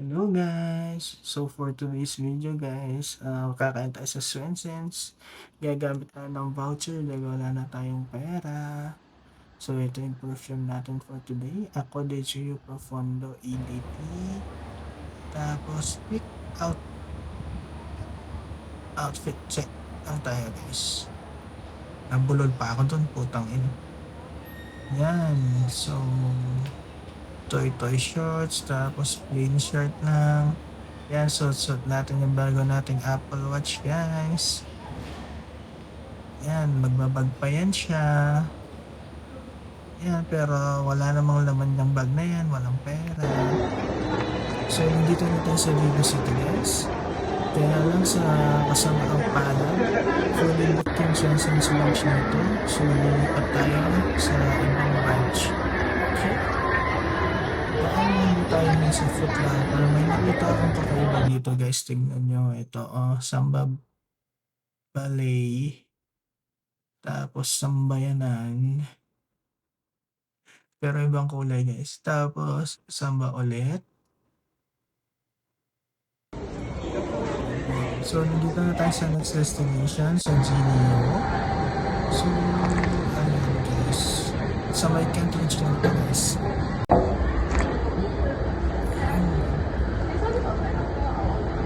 Hello guys! So for today's video guys, kakain tayo sa Swensens. Gagamit tayo ng voucher dahil wala na tayong pera. So ito yung perfume natin for today. Ako de Gio Profondo EDP. Tapos pick out outfit check lang tayo guys. Nabulol pa ako dun, putang ina. Yan, so toy shorts, tapos plain shirt lang. Yan, suot natin yung bago nating Apple Watch guys. Yan, magbabag pa yan siya. Yan, pero wala namang laman ng bag na yan, walang pera. So, nandito na tayo sa Vivo City guys. Kaya lang sa kasama ang pala, fully booked yung Swensens launch nito. So, lilipat tayo sa ibang branch. Okay? Baka hindi tayo na sa foot lang, pero may nakita akong kakaiba dito guys. Tignan nyo, ito Samba Ballet, tapos Sambayanan, pero ibang kulay guys. Tapos Samba ulit. So nandito na tayo sa next destination, sa Genio. So ayun guys, sa may Kentridge lang ito guys.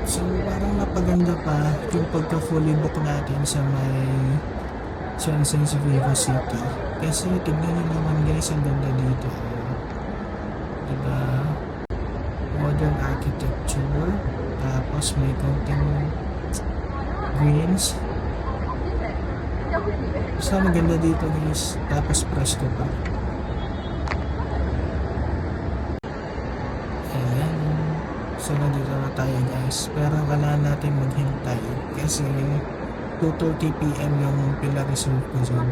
So parang napaganda pa yung pagka-fully book natin sa may Swensens Vivo City. Kasi tignan nyo naman guys, ang ganda dito. Diba? Modern architecture. Tapos may konting greens. Basta maganda dito guys. Tapos presko pa. Ayan. So nandito na tayo guys. Pero kailangan natin maghintay. Kasi 2:30 PM yung pila reserve ko dyan.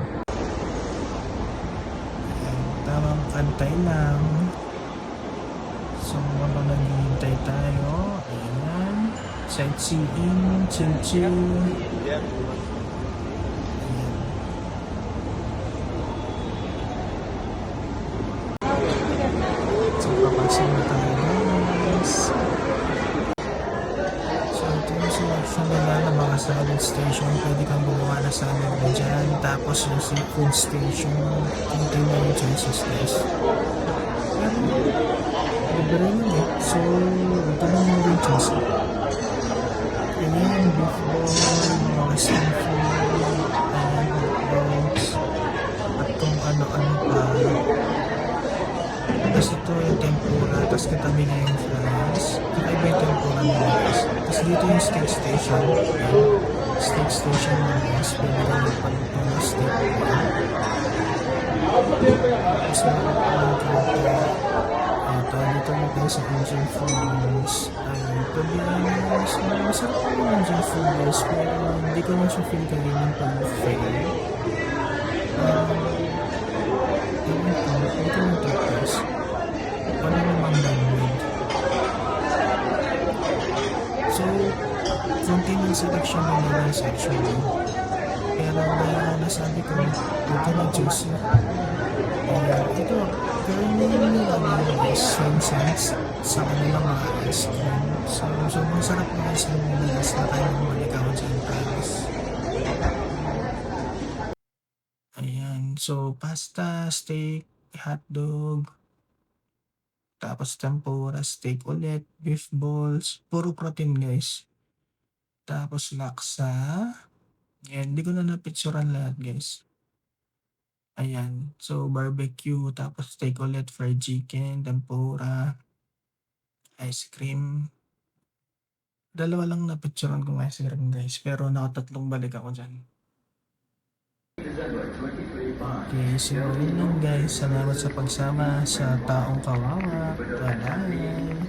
Ayan. Tamang antay lang. So habang naghihintay tayo. Ayan. Sightseeing. Chill. Ayan. So papasok na tayo guys. So ito yung selection nila ng mga salad station. Pwede kang gumawa na salad na dyan. Tapos yung seafood station. Ito yung choices guys. Pero libre lang eh. So ito na yung rin choice. Ayan, beef ball, mga western food, hot dogs, at kung ano-ano pa. Tapos ito yung tempura, tapos katabi na yung fries. Kakaiba yung tempura nila guys. Tapos dito yung steak station. Ayan. Steak station na guys. Pwede ka magpaluto ng steak. Tapos nakapagpaluto. Ito, dito na tayo sa Asian Foods. To be honest, masarap po yung Asian Food guys. Pero hindi ko lang siya feel kainin pag-buffet. Hindi ko lang tapos. Wala namang download. So, konti ng selection ng mga actually. Pero nasabi ko, ito na juice. Ito, pero may Swensens sa kanilang mga ice cream. So masarap na ice cream nila na tayo bumalik ako dyan guys. Ayan, so pasta, steak, hotdog, tapos tempura, steak ulit, beef balls, puro protein guys. Tapos laksa. Ayan, hindi ko na napicturan lahat guys. Ayan, so barbecue, tapos steak ulit, fried chicken, tempura, ice cream. Dalawa lang napicturan kong ice cream guys, pero nakatatlong balik ako dyan. Okay, so yun lang guys. Salamat sa pagsama sa taong kawawa. Bye-bye.